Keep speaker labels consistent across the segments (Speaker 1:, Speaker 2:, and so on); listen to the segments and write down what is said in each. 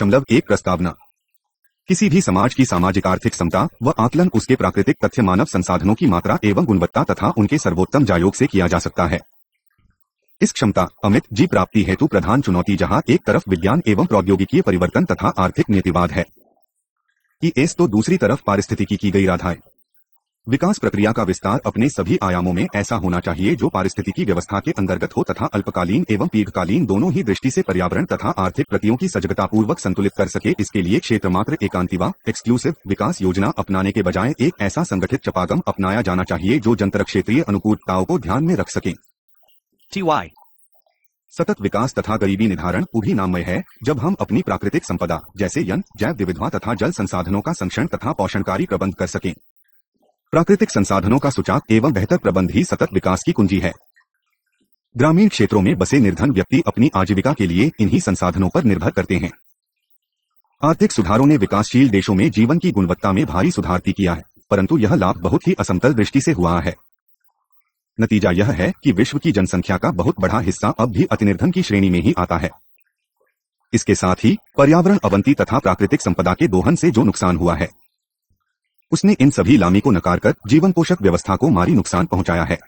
Speaker 1: 5.1 प्रस्तावना। किसी भी समाज की सामाजिक आर्थिक समता व आकलन उसके प्राकृतिक तथ्य मानव संसाधनों की मात्रा एवं गुणवत्ता तथा उनके सर्वोत्तम जायोग से किया जा सकता है। इस क्षमता अमित जी प्राप्ति हेतु प्रधान चुनौती जहां एक तरफ विज्ञान एवं प्रौद्योगिकीय परिवर्तन तथा आर्थिक नीतिवाद है, इस तो दूसरी तरफ पारिस्थितिकी की गई राधाएं। विकास प्रक्रिया का विस्तार अपने सभी आयामों में ऐसा होना चाहिए जो पारिस्थितिकी व्यवस्था के अंतर्गत हो तथा अल्पकालीन एवं दीर्घकालीन दोनों ही दृष्टि से पर्यावरण तथा आर्थिक प्रतियों की सजगतापूर्वक संतुलित कर सके। इसके लिए क्षेत्र मात्र एकांतिवा एक्सक्लूसिव विकास योजना अपनाने के बजाय एक ऐसा संगठित चपागम अपनाया जाना चाहिए जो जंतर क्षेत्रीय अनुकूलताओं को ध्यान में रख सके। सतत विकास तथा गरीबी निर्धारण उभी नामय है जब हम अपनी प्राकृतिक संपदा जैसे जैव विविधता तथा जल संसाधनों का संरक्षण तथा पोषणकारी प्रबंध कर सकें। प्राकृतिक संसाधनों का सुचारू एवं बेहतर प्रबंध ही सतत विकास की कुंजी है। ग्रामीण क्षेत्रों में बसे निर्धन व्यक्ति अपनी आजीविका के लिए इन्हीं संसाधनों पर निर्भर करते हैं। आर्थिक सुधारों ने विकासशील देशों में जीवन की गुणवत्ता में भारी सुधार किया है, परंतु यह लाभ बहुत ही असमतल दृष्टि से हुआ है। नतीजा यह है कि विश्व की जनसंख्या का बहुत बड़ा हिस्सा अब भी अतिनिर्धन की श्रेणी में ही आता है। इसके साथ ही पर्यावरण अवनति तथा प्राकृतिक संपदा के दोहन से जो नुकसान हुआ है, उसने इन सभी लामी को नकारकर जीवन पोषक व्यवस्था को मारी नुकसान पहुंचाया है।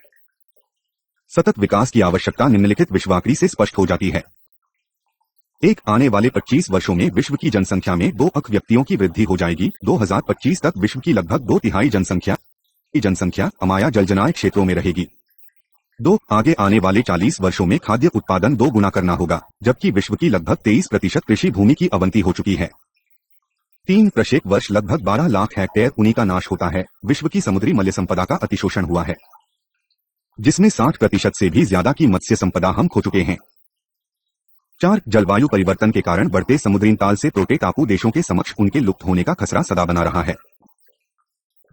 Speaker 1: सतत विकास की आवश्यकता निम्नलिखित विश्वाकड़ी से स्पष्ट हो जाती है। एक आने वाले 25 वर्षों में विश्व की जनसंख्या में 2 अरब व्यक्तियों की वृद्धि हो जाएगी। 2025 तक विश्व की लगभग 2/3 जनसंख्या अमाया जलजनाय क्षेत्रों में रहेगी। आगे आने वाले 40 वर्षों में खाद्य उत्पादन 2 गुना करना होगा, जबकि विश्व की लगभग 23% कृषि भूमि की आवंती हो चुकी है। 3 प्रत्येक वर्ष लगभग 12 लाख हेक्टेयर उन्हीं का नाश होता है। विश्व की समुद्री मत्स्य संपदा का अतिशोषण हुआ है, जिसमें 60% से भी ज्यादा की मत्स्य संपदा हम खो चुके हैं। 4 जलवायु परिवर्तन के कारण बढ़ते समुद्री ताल से छोटे टापू देशों के समक्ष उनके लुप्त होने का खतरा सदा बना रहा है।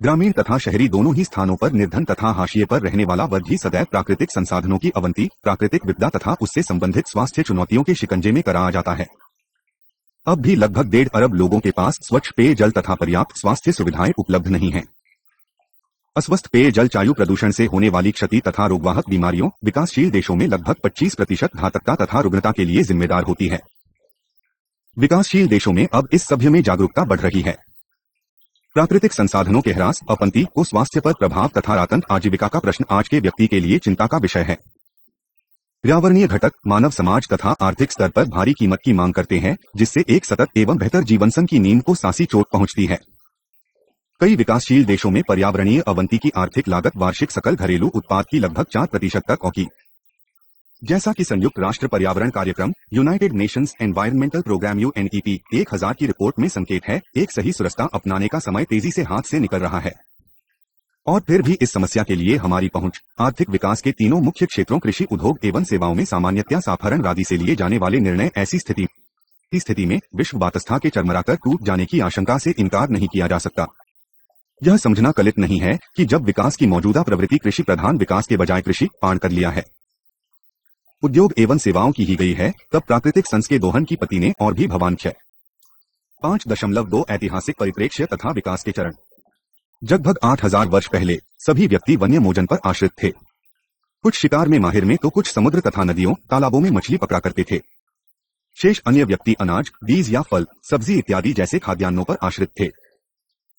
Speaker 1: ग्रामीण तथा शहरी दोनों ही स्थानों पर निर्धन तथा हाशिए पर रहने वाला वर्ग ही सदैव प्राकृतिक संसाधनों की अवनति, प्राकृतिक विपदा तथा उससे संबंधित स्वास्थ्य चुनौतियों के शिकंजे में कराया जाता है। अब भी लगभग 1.5 अरब लोगों के पास स्वच्छ पेयजल तथा पर्याप्त स्वास्थ्य सुविधाएं उपलब्ध नहीं हैं। अस्वस्थ पेयजल वायु प्रदूषण से होने वाली क्षति तथा रोगवाहक बीमारियों विकासशील देशों में लगभग 25% घातकता तथा रुग्णता के लिए जिम्मेदार होती है। विकासशील देशों में अब इस सभ्य में जागरूकता बढ़ रही है। प्राकृतिक संसाधनों के ह्रास, अपनति को स्वास्थ्य पर प्रभाव तथा रातंत आजीविका का प्रश्न आज के व्यक्ति के लिए चिंता का विषय है। पर्यावरणीय घटक मानव समाज तथा आर्थिक स्तर पर भारी कीमत की मांग करते हैं, जिससे एक सतत एवं बेहतर जीवनसन की नींद को सासी चोट पहुंचती है। कई विकासशील देशों में पर्यावरणीय अवनति की आर्थिक लागत वार्षिक सकल घरेलू उत्पाद की लगभग 4% तक होगी। जैसा कि संयुक्त राष्ट्र पर्यावरण कार्यक्रम united nations environmental programme UNEP 1000 की रिपोर्ट में संकेत है, एक सही सुरक्षा अपनाने का समय तेजी से हाथ से निकल रहा है। और फिर भी इस समस्या के लिए हमारी पहुंच आर्थिक विकास के तीनों मुख्य क्षेत्रों कृषि, उद्योग एवं सेवाओं में सामान्यतया साधारण राशि से लिए जाने वाले निर्णय ऐसी स्थिति में विश्व वातावस्था के चरमराकर टूट जाने की आशंका से इनकार नहीं किया जा सकता। यह समझना कलित नहीं है कि जब विकास की मौजूदा प्रवृत्ति कृषि प्रधान विकास के बजाय कृषि पाण कर लिया है, उद्योग एवं सेवाओं की ही गई है, तब प्राकृतिक संस के दोहन की पति ने और भी भवानक है। 5.2 ऐतिहासिक परिप्रेक्ष्य तथा विकास के चरण। लगभग 8000 वर्ष पहले सभी व्यक्ति वन्य भोजन पर आश्रित थे। कुछ शिकार में माहिर में तो कुछ समुद्र तथा नदियों तालाबों में मछली पकड़ा करते थे। शेष अन्य व्यक्ति अनाज, बीज या फल, सब्जी इत्यादि जैसे खाद्यान्नों पर आश्रित थे।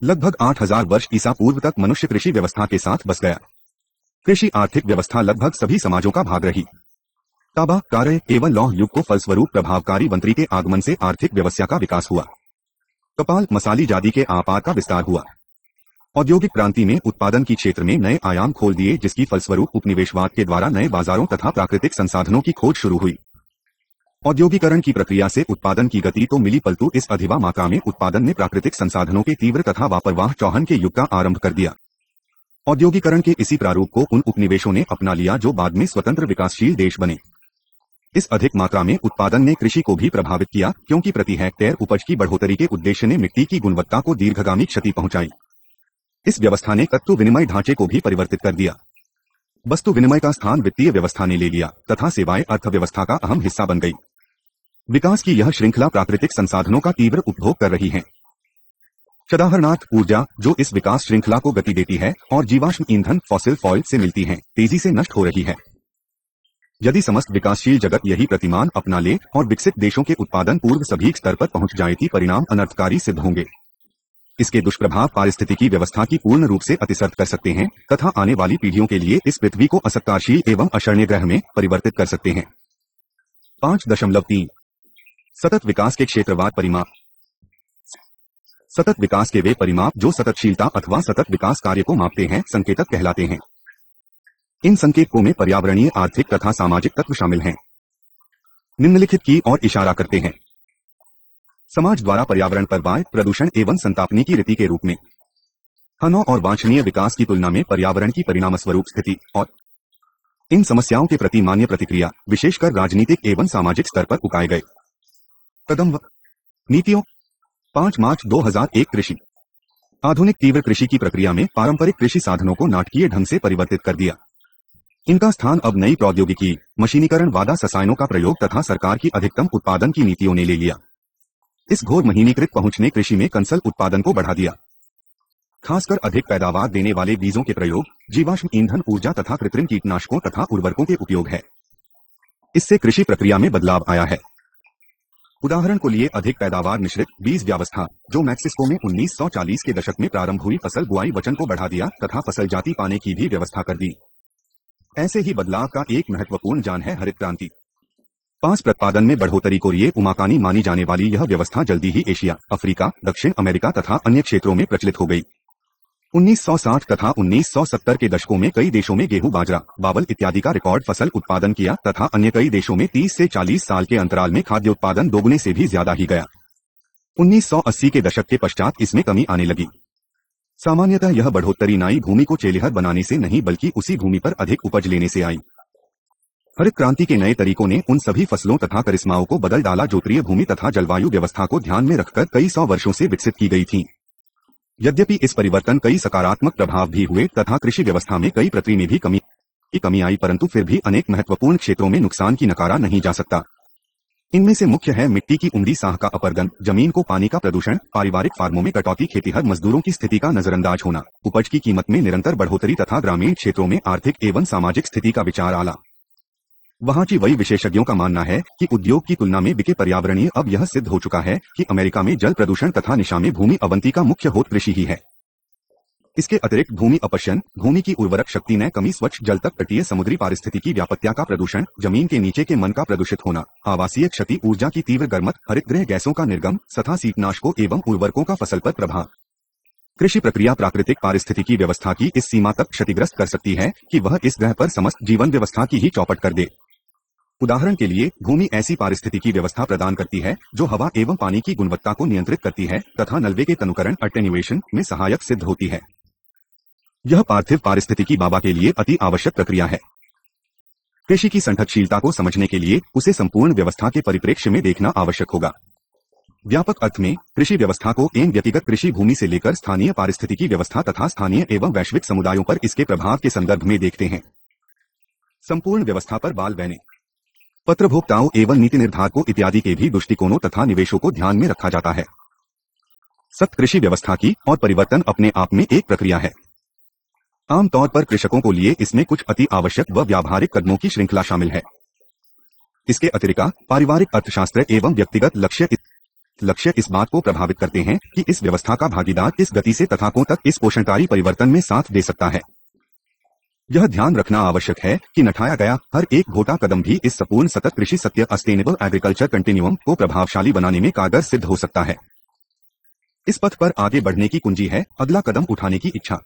Speaker 1: लगभग 8000 वर्ष ईसा पूर्व तक मनुष्य कृषि व्यवस्था के साथ बस गया। कृषि आर्थिक व्यवस्था लगभग सभी समाजों का भाग रही। ताबा, कार्य एवं लौह युग को फलस्वरूप प्रभावकारी वंत्री के आगमन से आर्थिक व्यवस्था का विकास हुआ। कपाल मसाली जाति के आपात का विस्तार हुआ। औद्योगिक क्रांति में उत्पादन की क्षेत्र में नए आयाम खोल दिए, जिसकी फलस्वरूप उपनिवेशवाद के द्वारा नए बाजारों तथा प्राकृतिक संसाधनों की खोज शुरू हुई। औद्योगिकरण की प्रक्रिया से उत्पादन की गति तो मिली, परंतु इस अधिवा मात्रा में उत्पादन ने प्राकृतिक संसाधनों के तीव्र तथा वापरवाह चौहन के युग का आरंभ कर दिया। औद्योगिकरण के इसी प्रारूप को उन उपनिवेशों ने अपना लिया जो बाद में स्वतंत्र विकासशील देश बने। इस अधिक मात्रा में उत्पादन ने कृषि को भी प्रभावित किया, क्योंकि प्रति हेक्टेयर उपज की बढ़ोतरी के उद्देश्य ने मिट्टी की गुणवत्ता को दीर्घगामी क्षति पहुंचाई। इस व्यवस्था ने तत्व विनिमय ढांचे को भी परिवर्तित कर दिया। वस्तु विनिमय का स्थान वित्तीय व्यवस्था ने ले लिया तथा सेवाएं अर्थव्यवस्था का अहम हिस्सा बन गई। विकास की यह श्रृंखला प्राकृतिक संसाधनों का तीव्र उपभोग कर रही है। सदाहरणार्थ ऊर्जा जो इस विकास श्रृंखला को गति देती है और जीवाश्म ईंधन फॉसिल फ्यूल से मिलती है, तेजी से नष्ट हो रही है। यदि समस्त विकासशील जगत यही प्रतिमान अपना ले और विकसित देशों के उत्पादन पूर्व सभी स्तर पर पहुंच जाए कि परिणाम अनर्थकारी सिद्ध होंगे। इसके दुष्प्रभाव पारिस्थितिकी व्यवस्था की पूर्ण रूप से अतिसर्त कर सकते हैं तथा आने वाली पीढ़ियों के लिए इस पृथ्वी को असत्कारशील एवं अशरणीय ग्रह में परिवर्तित कर सकते हैं। 5.3 सतत विकास के क्षेत्रवाद परिमाप। सतत विकास के वे परिमाप जो सततशीलता अथवा सतत विकास कार्य को मापते हैं संकेतक कहलाते हैं। इन संकेतकों में पर्यावरणीय, आर्थिक तथा सामाजिक तत्व शामिल हैं। निम्नलिखित की ओर इशारा करते हैं। समाज द्वारा पर्यावरण पर वायु प्रदूषण एवं संतापनी की रीति के रूप में हनों और वांछनीय विकास की तुलना में पर्यावरण की परिणामस्वरूप स्थिति और इन समस्याओं के प्रति मान्य प्रतिक्रिया विशेषकर राजनीतिक एवं सामाजिक स्तर पर उठाए गए कदम व नीतियों। 5 मार्च 2001 कृषि। आधुनिक तीव्र कृषि की प्रक्रिया में पारंपरिक कृषि साधनों को नाटकीय ढंग से परिवर्तित कर दिया। इनका स्थान अब नई प्रौद्योगिकी, मशीनीकरण, वादा रसायनों का प्रयोग तथा सरकार की अधिकतम उत्पादन की नीतियों ने ले लिया। इस घोर महीनीकृत पहुंच ने कृषि में कंसल उत्पादन को बढ़ा दिया। खासकर अधिक पैदावार देने वाले बीजों के प्रयोग, जीवाश्म ईंधन ऊर्जा तथा कृत्रिम कीटनाशकों तथा उर्वरकों के उपयोग है। इससे कृषि प्रक्रिया में बदलाव आया है। उदाहरण को लिए अधिक पैदावार मिश्रित बीज व्यवस्था जो मैक्सिको में 1940 के दशक में प्रारंभ हुई फसल बुआई वचन को बढ़ा दिया तथा फसल जाति पाने की भी व्यवस्था कर दी। ऐसे ही बदलाव का एक महत्वपूर्ण जान है हरित क्रांति। 5 उत्पादन में बढ़ोतरी को लिए उमाकानी मानी जाने वाली यह व्यवस्था जल्दी ही एशिया, अफ्रीका, दक्षिण अमेरिका तथा अन्य क्षेत्रों में प्रचलित हो गई। 1960 तथा 1970 के दशकों में कई देशों में गेहूं, बाजरा, बावल इत्यादि का रिकॉर्ड फसल उत्पादन किया तथा अन्य कई देशों में 30 से 40 साल के अंतराल में खाद्य उत्पादन दोगुने से भी ज्यादा ही गया। 1980 के दशक के पश्चात इसमें कमी आने लगी। सामान्यतः यह बढ़ोतरी नई भूमि को चेलिहर बनाने से नहीं बल्कि उसी भूमि पर अधिक उपज लेने से आई। हरित क्रांति के नए तरीकों ने उन सभी फसलों तथा करिश्माओं को बदल डाला जो प्रिय भूमि तथा जलवायु व्यवस्था को ध्यान में रखकर कई सौ वर्षों से विकसित की गई थीं। यद्यपि इस परिवर्तन कई सकारात्मक प्रभाव भी हुए तथा कृषि व्यवस्था में कई प्रति में भी कमी आई, परंतु फिर भी अनेक महत्वपूर्ण क्षेत्रों में नुकसान की नकारा नहीं जा सकता। इनमें से मुख्य है मिट्टी की उम्दी साह का अपरदन, जमीन को पानी का प्रदूषण, पारिवारिक फार्मों में कटौती, खेतीहर मजदूरों की स्थिति का नजरअंदाज होना, उपज की कीमत में निरंतर बढ़ोतरी तथा ग्रामीण क्षेत्रों में आर्थिक एवं सामाजिक स्थिति का विचार आला। वहाँ की वही विशेषज्ञों का मानना है कि उद्योग की तुलना में बिके पर्यावरणीय अब यह सिद्ध हो चुका है कि अमेरिका में जल प्रदूषण तथा निशा में भूमि अवंती का मुख्य होत कृषि ही है। इसके अतिरिक्त भूमि अपक्षय, भूमि की उर्वरक शक्ति न कमी, स्वच्छ जल तक तटीय समुद्री पारिस्थितिकी व्यापत्या का प्रदूषण, जमीन के नीचे के मन का प्रदूषित होना, आवासीय क्षति, ऊर्जा की तीव्र गर्मत, हरितगृह गैसों का निर्गम तथा कीटनाशकों एवं उर्वरकों का फसल पर प्रभाव। कृषि प्रक्रिया प्राकृतिक पारिस्थितिकी व्यवस्था की इस सीमा तक क्षतिग्रस्त कर सकती है कि वह इस ग्रह पर समस्त जीवन व्यवस्था की ही चौपट कर दे। उदाहरण के लिए भूमि ऐसी पारिस्थितिकी व्यवस्था प्रदान करती है जो हवा एवं पानी की गुणवत्ता को नियंत्रित करती है तथा नलवे के तनुकरण अटेन्युएशन में सहायक सिद्ध होती है। यह पार्थिव पारिस्थितिकी बाबा के लिए अति आवश्यक प्रक्रिया है। कृषि की संठकशीलता को समझने के लिए उसे संपूर्ण व्यवस्था के परिप्रेक्ष्य में देखना आवश्यक होगा। व्यापक अर्थ में कृषि व्यवस्था को एवं व्यक्तिगत कृषि भूमि से लेकर स्थानीय पारिस्थितिकी व्यवस्था तथा स्थानीय एवं वैश्विक समुदायों पर इसके प्रभाव के संदर्भ में देखते हैं। संपूर्ण व्यवस्था पर बाल बैने, पत्रभोक्ताओं एवं नीति निर्धारकों इत्यादि के भी दृष्टिकोणों तथा निवेशों को ध्यान में रखा जाता है। सख्त कृषि व्यवस्था की और परिवर्तन अपने आप में एक प्रक्रिया है। आमतौर पर कृषकों को लिए इसमें कुछ अति आवश्यक व व्यावहारिक कदमों की श्रृंखला शामिल है। इसके अतिरिक्त पारिवारिक अर्थशास्त्र एवं व्यक्तिगत लक्ष्य इस बात को प्रभावित करते हैं कि इस व्यवस्था का भागीदार किस गति से तथा कौन तक इस पोषणकारी परिवर्तन में साथ दे सकता है। यह ध्यान रखना आवश्यक है कि उठाया गया हर एक छोटा कदम भी इस संपूर्ण सतत कृषि सत्य सस्टेनेबल एग्रीकल्चर कंटिन्यूअम को प्रभावशाली बनाने में कारगर सिद्ध हो सकता है। इस पथ पर आगे बढ़ने की कुंजी है अगला कदम उठाने की इच्छा।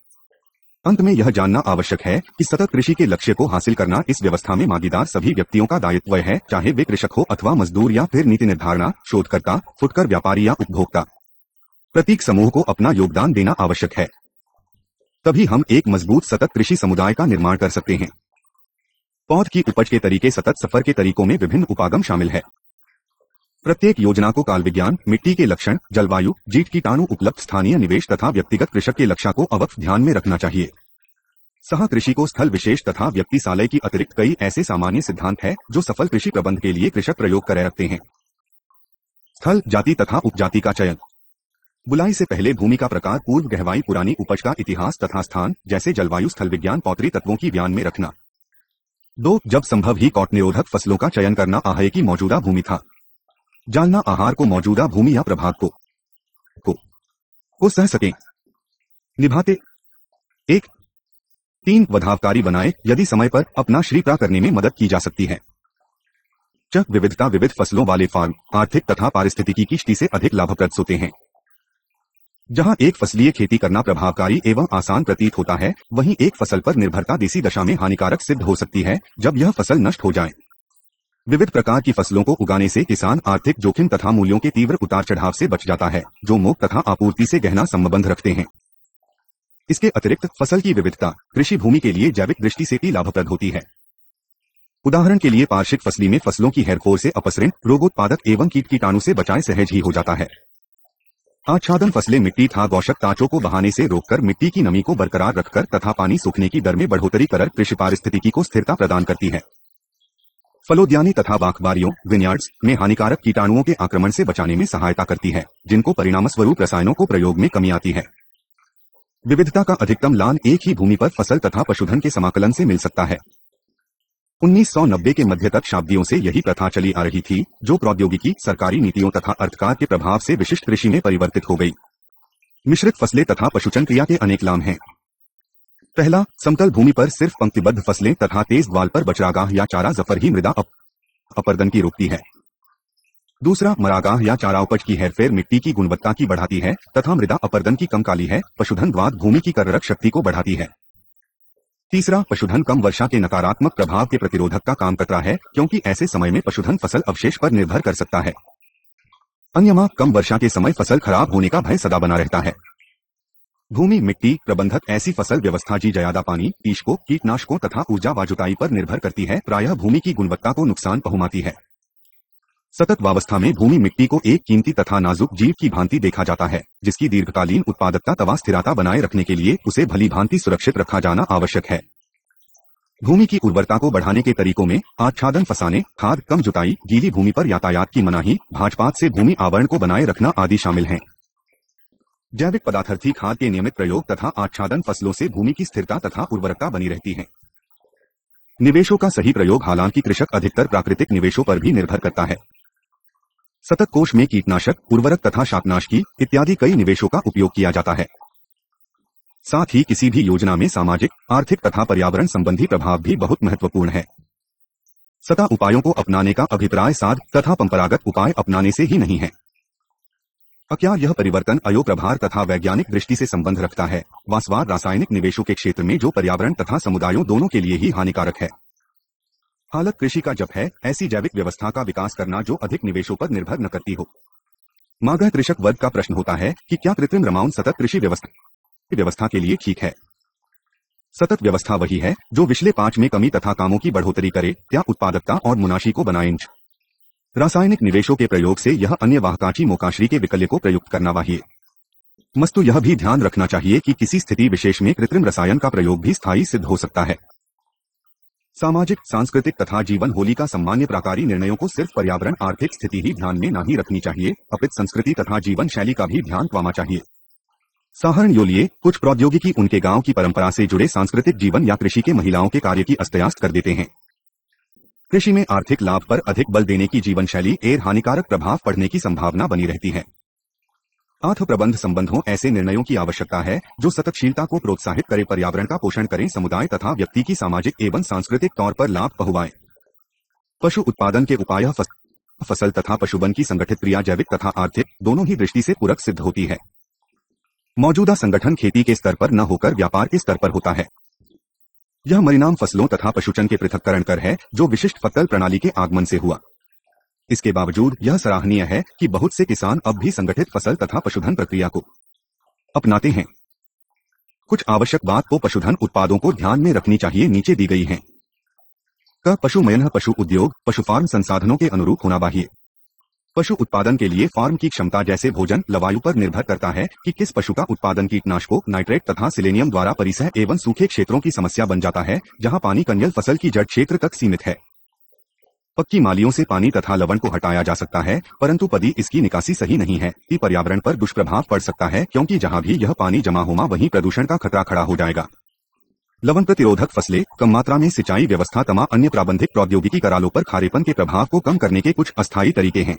Speaker 1: अंत में यह जानना आवश्यक है कि सतत कृषि के लक्ष्य को हासिल करना इस व्यवस्था में भागीदार सभी व्यक्तियों का दायित्व है, चाहे वे कृषक हो अथवा मजदूर या फिर नीति निर्धारणा, शोधकर्ता, फुटकर व्यापारी या उपभोक्ता। प्रत्येक समूह को अपना योगदान देना आवश्यक है, तभी हम एक मजबूत सतत कृषि समुदाय का निर्माण कर सकते हैं। पौध की उपज के तरीके सतत सफर के तरीकों में विभिन्न उपागम शामिल है। प्रत्येक योजना को काल विज्ञान, मिट्टी के लक्षण, जलवायु, जीट कीटाणु, उपलब्ध स्थानीय निवेश तथा व्यक्तिगत कृषक के लक्ष्य को अवश्य ध्यान में रखना चाहिए। सह कृषि को स्थल विशेष तथा व्यक्तिशालय की अतिरिक्त कई ऐसे सामान्य सिद्धांत हैं जो सफल कृषि प्रबंध के लिए कृषक प्रयोग कर रखते हैं। स्थल, जाति तथा उपजाति का चयन। बुलाई से पहले भूमि का प्रकार, पूर्व गहवाई, पुरानी उपज का इतिहास तथा स्थान जैसे जलवायु, स्थल विज्ञान, पौत्री तत्वों की ध्यान में रखना। 2. जब संभव ही कॉट निरोधक फसलों का चयन करना आहार की मौजूदा भूमि था। जानना आहार को मौजूदा भूमि या प्रभाव को सह सकें। निभाते 1. 3. वधावकारी बनाए यदि समय पर अपना श्रीप्रा करने में मदद की जा सकती है। चक विविधता विविध फसलों वाले फार्म आर्थिक तथा पारिस्थितिकी की दृष्टि से अधिक लाभप्रद होते हैं। जहां एक फसलीय खेती करना प्रभावकारी एवं आसान प्रतीत होता है, वहीं एक फसल पर निर्भरता देसी दशा में हानिकारक सिद्ध हो सकती है जब यह फसल नष्ट हो जाए। विविध प्रकार की फसलों को उगाने से किसान आर्थिक जोखिम तथा मूल्यों के तीव्र उतार चढ़ाव से बच जाता है, जो मोक तथा आपूर्ति से गहरा संबंध रखते हैं। इसके अतिरिक्त फसल की विविधता कृषि भूमि के लिए जैविक दृष्टि से भी लाभप्रद होती है। उदाहरण के लिए वार्षिक फसली में फसलों की हेरफोर से अपसरण, रोगोत्पादक एवं कीट कीटाणु से बचाए सहज ही हो जाता है। आच्छादन फसलें मिट्टी तथा गौशक ताचों को बहाने से रोककर मिट्टी की नमी को बरकरार रखकर तथा पानी सूखने की दर में बढ़ोतरी कर कृषि पारिस्थितिकी को स्थिरता प्रदान करती है। फलोद्यानी तथा बागबारियों विनयार्ड्स में हानिकारक कीटाणुओं के आक्रमण से बचाने में सहायता करती है, जिनको परिणामस्वरूप रसायनों को प्रयोग में कमी आती है। विविधता का अधिकतम लाभ एक ही भूमि पर फसल तथा पशुधन के समाकलन से मिल सकता है। 1990 के मध्य तक शताब्दियों से यही प्रथा चली आ रही थी, जो प्रौद्योगिकी, सरकारी नीतियों तथा अर्थकार के प्रभाव से विशिष्ट कृषि में परिवर्तित हो गई। मिश्रित फसलें तथा पशुचन क्रिया के अनेक लाभ हैं। पहला, समतल भूमि पर सिर्फ पंक्तिबद्ध फसलें तथा तेज द्वाल पर बचरागाह या चारा जफर ही मृदा अपरदन की रोकती है। दूसरा, मरागाह या चारा उपज की हेरफेर मिट्टी की गुणवत्ता की बढ़ाती है तथा मृदा अपरदन की कम काली है पशुधन द्वाद भूमि की कररक शक्ति को बढ़ाती है। तीसरा, पशुधन कम वर्षा के नकारात्मक प्रभाव के प्रतिरोधक का काम करता है, क्योंकि ऐसे समय में पशुधन फसल अवशेष पर निर्भर कर सकता है। अन्यथा कम वर्षा के समय फसल खराब होने का भय सदा बना रहता है। भूमि मिट्टी प्रबंधक ऐसी फसल व्यवस्था जी ज्यादा पानी, कीटकों, कीटनाशकों तथा ऊर्जा व जुताई पर निर्भर करती है, प्रायः भूमि की गुणवत्ता को नुकसान पहुंचाती है। सतत वावस्था में भूमि मिट्टी को एक कीमती तथा नाजुक जीव की भांति देखा जाता है, जिसकी दीर्घकालीन उत्पादकता तथा स्थिरता बनाए रखने के लिए उसे भली भांति सुरक्षित रखा जाना आवश्यक है। भूमि की उर्वरता को बढ़ाने के तरीकों में आच्छादन फसाने, खाद कम जुताई, गीली भूमि पर यातायात की मनाही, भाजपात से भूमि आवरण को बनाए रखना आदि शामिल हैं। जैविक पदार्थी खाद के नियमित प्रयोग तथा आच्छादन फसलों से भूमि की स्थिरता तथा उर्वरकता बनी रहती है। निवेशों का सही प्रयोग हालांकि कृषक अधिकतर प्राकृतिक निवेशों पर भी निर्भर करता है। सतत कोष में कीटनाशक, उर्वरक तथा शाकनाशकी इत्यादि कई निवेशों का उपयोग किया जाता है। साथ ही किसी भी योजना में सामाजिक, आर्थिक तथा पर्यावरण संबंधी प्रभाव भी बहुत महत्वपूर्ण है। सतत उपायों को अपनाने का अभिप्राय साध तथा परंपरागत उपाय अपनाने से ही नहीं है। क्या यह परिवर्तन अयोप्रभार तथा वैज्ञानिक दृष्टि से संबंध रखता है, वास्तवार रासायनिक निवेशों के क्षेत्र में जो पर्यावरण तथा समुदायों दोनों के लिए ही हानिकारक है। हालत कृषि का जप है ऐसी जैविक व्यवस्था का विकास करना जो अधिक निवेशों पर निर्भर न करती हो। मागह कृषक वर्ग का प्रश्न होता है कि क्या कृत्रिम रमाउन सतत कृषि व्यवस्था के लिए ठीक है। सतत व्यवस्था वही है जो पिछले 5 में कमी तथा कामों की बढ़ोतरी करे, क्या उत्पादकता और मुनाफे को बनाए। रासायनिक निवेशों के प्रयोग से यह अन्य वाहकाची मोकाश्री के विकल्य को प्रयुक्त करना चाहिए। मस्तु यह भी ध्यान रखना चाहिए कि किसी स्थिति विशेष में कृत्रिम रसायन का प्रयोग भी स्थायी सिद्ध हो सकता है। सामाजिक, सांस्कृतिक तथा जीवन होली का सामान्य प्रकारी निर्णयों को सिर्फ पर्यावरण आर्थिक स्थिति ही ध्यान में नहीं रखनी चाहिए, अपितु संस्कृति तथा जीवन शैली का भी ध्यान रखना चाहिए। साधारण यो लिए कुछ प्रौद्योगिकी उनके गांव की परंपरा से जुड़े सांस्कृतिक जीवन या कृषि के महिलाओं के कार्य की अस्तव्यस्त कर देते हैं। कृषि में आर्थिक लाभ पर अधिक बल देने की जीवन शैली एर हानिकारक प्रभाव पड़ने की संभावना बनी रहती है। अर्थ प्रबंध संबंधों ऐसे निर्णयों की आवश्यकता है जो सततशीलता को प्रोत्साहित करे, पर्यावरण का पोषण करें, समुदाय तथा व्यक्ति की सामाजिक एवं सांस्कृतिक तौर पर लाभ पहुंचाएं। पशु उत्पादन के उपाय फसल तथा पशुबन की संगठित क्रिया जैविक तथा आर्थिक दोनों ही दृष्टि से पूरक सिद्ध होती है। मौजूदा संगठन खेती के स्तर पर न होकर व्यापार के स्तर पर होता है। यह परिणाम फसलों तथा पशुचन के पृथक्करण कर है जो विशिष्ट फसल प्रणाली के आगमन से हुआ। इसके बावजूद यह सराहनीय है कि बहुत से किसान अब भी संगठित फसल तथा पशुधन प्रक्रिया को अपनाते हैं। कुछ आवश्यक बात को पशुधन उत्पादों को ध्यान में रखनी चाहिए नीचे दी गई हैं। पशुमयन पशु उद्योग पशु फार्म संसाधनों के अनुरूप होना चाहिए। पशु उत्पादन के लिए फार्म की क्षमता जैसे भोजन, लवायु पर निर्भर करता है कि किस पशु का उत्पादन कीटनाशकों, नाइट्रेट तथा सिलेनियम द्वारा परिसह एवं सूखे क्षेत्रों की समस्या बन जाता है, जहां पानी कन्यल फसल की जड़ क्षेत्र तक सीमित है। पक्की मालियों से पानी तथा लवण को हटाया जा सकता है, परंतु यदि इसकी निकासी सही नहीं है कि पर्यावरण पर दुष्प्रभाव पड़ सकता है, क्योंकि जहां भी यह पानी जमा होगा वहीं प्रदूषण का खतरा खड़ा हो जाएगा। लवण प्रतिरोधक फसलें, कम मात्रा में सिंचाई व्यवस्था तमाम अन्य प्राबंधिक प्रौद्योगिकी करालों पर खारेपन के प्रभाव को कम करने के कुछ अस्थायी तरीके हैं।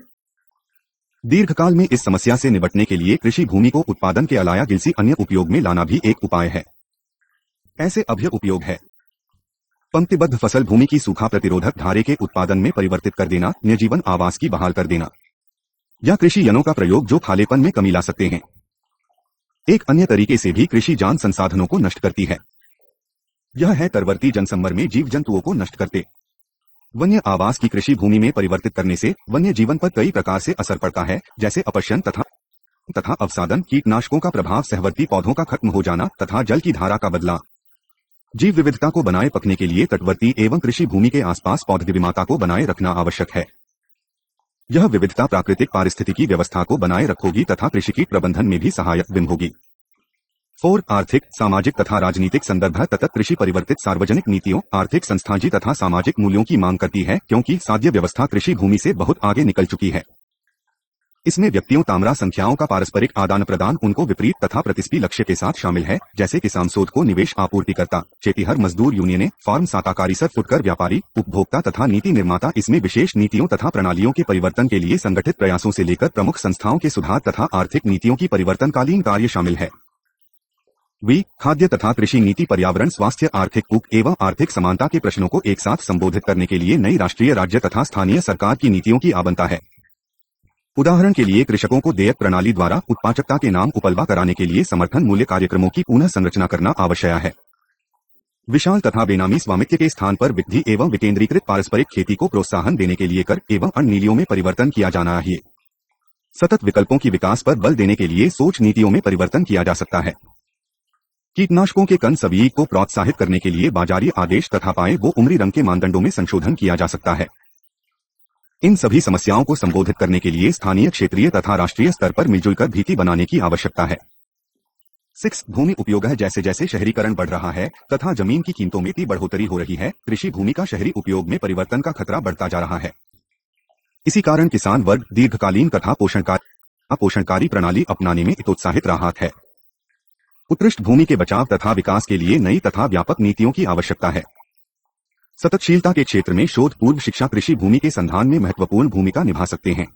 Speaker 1: दीर्घकाल में इस समस्या से निपटने के लिए कृषि भूमि को उत्पादन के अलावा किसी अन्य उपयोग में लाना भी एक उपाय है। ऐसे अभ्य उपयोग है: पंक्तिबद्ध फसल भूमि की सूखा प्रतिरोधक ढारे के उत्पादन में परिवर्तित कर देना, निर्जीवन आवास की बहाल कर देना, या कृषि यनों का प्रयोग जो खालेपन में कमी ला सकते हैं। एक अन्य तरीके से भी कृषि जान संसाधनों को नष्ट करती है। यह है तरवर्ती जनसंमर में जीव जंतुओं को नष्ट करते। वन्य आवास की कृषि भूमि में परिवर्तित करने से वन्य जीवन पर कई प्रकार से असर पड़ता है, जैसे अपशियन तथा अवसादन, कीटनाशकों का प्रभाव, सहवर्ती पौधों का खत्म हो जाना तथा जल की धारा का बदलाव। जीव विविधता को बनाए रखने के लिए तटवर्ती एवं कृषि भूमि के आसपास पौधविविधता को बनाए रखना आवश्यक है। यह विविधता प्राकृतिक पारिस्थितिकी व्यवस्था को बनाए रखोगी तथा कृषि कीट प्रबंधन में भी सहायक बिंब होगी। 4. आर्थिक, सामाजिक तथा राजनीतिक संदर्भ तथा कृषि परिवर्तित सार्वजनिक नीतियों, आर्थिक संस्थाजी तथा सामाजिक मूल्यों की मांग करती है, क्योंकि साध्य व्यवस्था कृषि भूमि से बहुत आगे निकल चुकी है। इसमें व्यक्तियों ताम्रा संख्याओं का पारस्परिक आदान प्रदान उनको विपरीत तथा प्रतिस्पर्धी लक्ष्य के साथ शामिल है, जैसे किसान शोध को निवेश आपूर्तिकर्ता, चेटीहर मजदूर यूनियनें, फार्म साकाकारी सर फुटकर व्यापारी, उपभोक्ता तथा नीति निर्माता। इसमें विशेष नीतियों तथा प्रणालियों के परिवर्तन के लिए संगठित प्रयासों से लेकर प्रमुख संस्थाओं के सुधार तथा आर्थिक नीतियों की परिवर्तनकालीन कार्य शामिल है। खाद्य तथा कृषि नीति पर्यावरण, स्वास्थ्य, आर्थिक एवं आर्थिक समानता के प्रश्नों को एक साथ संबोधित करने के लिए नई राष्ट्रीय, राज्य तथा स्थानीय सरकार की नीतियों की आवश्यकता है। उदाहरण के लिए कृषकों को देयक प्रणाली द्वारा उत्पादकता के नाम उपलब्ध कराने के लिए समर्थन मूल्य कार्यक्रमों की पुनः संरचना करना आवश्यक है। विशाल तथा बेनामी स्वामित्व के स्थान पर विधि एवं विकेंद्रीकृत पारस्परिक खेती को प्रोत्साहन देने के लिए कर एवं अन्य नीतियों में परिवर्तन किया जाना चाहिए। सतत विकल्पों की विकास पर बल देने के लिए सोच नीतियों में परिवर्तन किया जा सकता है। कीटनाशकों के कंसबीज को प्रोत्साहित करने के लिए बाजारी आदेश तथा पाए वो उम्री रंग के मानदंडों में संशोधन किया जा सकता है। इन सभी समस्याओं को संबोधित करने के लिए स्थानीय, क्षेत्रीय तथा राष्ट्रीय स्तर पर मिलजुल कर नीति बनाने की आवश्यकता है। 6. भूमि उपयोग है। जैसे जैसे शहरीकरण बढ़ रहा है तथा जमीन की कीमतों में भी बढ़ोतरी हो रही है, कृषि भूमि का शहरी उपयोग में परिवर्तन का खतरा बढ़ता जा रहा है। इसी कारण किसान वर्ग दीर्घकालीन तथा पोषणकारी प्रणाली अपनाने में उत्साहित रहा है। उत्कृष्ट भूमि के बचाव तथा विकास के लिए नई तथा व्यापक नीतियों की आवश्यकता है। सततशीलता के क्षेत्र में शोध पूर्व शिक्षा कृषि भूमि के संधान में महत्वपूर्ण भूमिका निभा सकते हैं।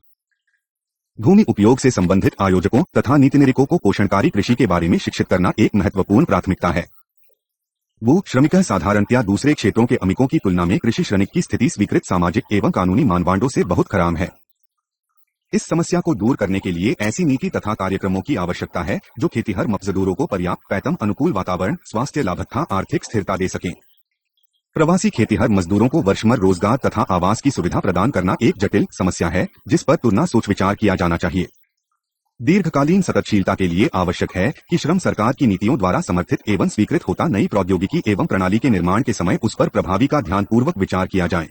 Speaker 1: भूमि उपयोग से संबंधित आयोजकों तथा नीतिनिर्माताओं को पोषणकारी कृषि के बारे में शिक्षित करना एक महत्वपूर्ण प्राथमिकता है। भू श्रमिक साधारणतया दूसरे क्षेत्रों के श्रमिकों की तुलना में कृषि श्रमिक की स्थिति स्वीकृत सामाजिक एवं कानूनी मानदंडों से बहुत खराब है। इस समस्या को दूर करने के लिए ऐसी नीति तथा कार्यक्रमों की आवश्यकता है जो खेतीहर मजदूरों को पर्याप्त वेतन, अनुकूल वातावरण, स्वास्थ्य लाभ तथा आर्थिक स्थिरता दे सकें। प्रवासी खेतीहर मजदूरों को वर्षभर रोजगार तथा आवास की सुविधा प्रदान करना एक जटिल समस्या है, जिस पर तुलना सोच विचार किया जाना चाहिए। दीर्घकालीन सततशीलता के लिए आवश्यक है कि श्रम सरकार की नीतियों द्वारा समर्थित एवं स्वीकृत होता नई प्रौद्योगिकी एवं प्रणाली के निर्माण के समय उस पर प्रभावी का ध्यानपूर्वक विचार किया जाए।